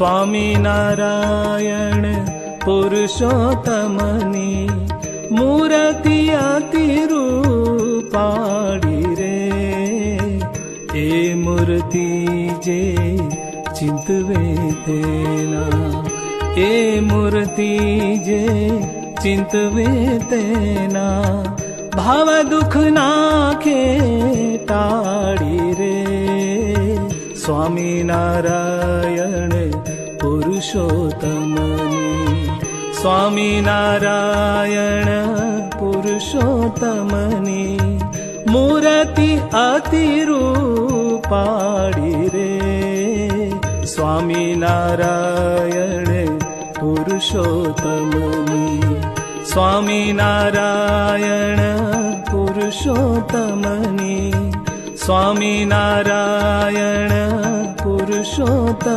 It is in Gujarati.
સ્વામિનારાયણ પુરુષોત્તમની મૂર્તિ અતિ રૂપાળી રે. એ મૂર્તિ જે ચિંતવે તેના, એ મૂર્તિ જે ચિંતવે તેના ભાવ દુઃખ નાખે ટાળી રે. સ્વામિનારાયણ પુરુષોત્તમની, સ્વામિનારાયણ પુરુષોત્તમની મૂર્તિ અતિ રૂપાળી રે. સ્વામિનારાયણ પુરુષોત્તમની, સ્વામિનારાયણ પુરુષોત્તમની, સ્વામિનારાયણ પુરુષોત્તમ.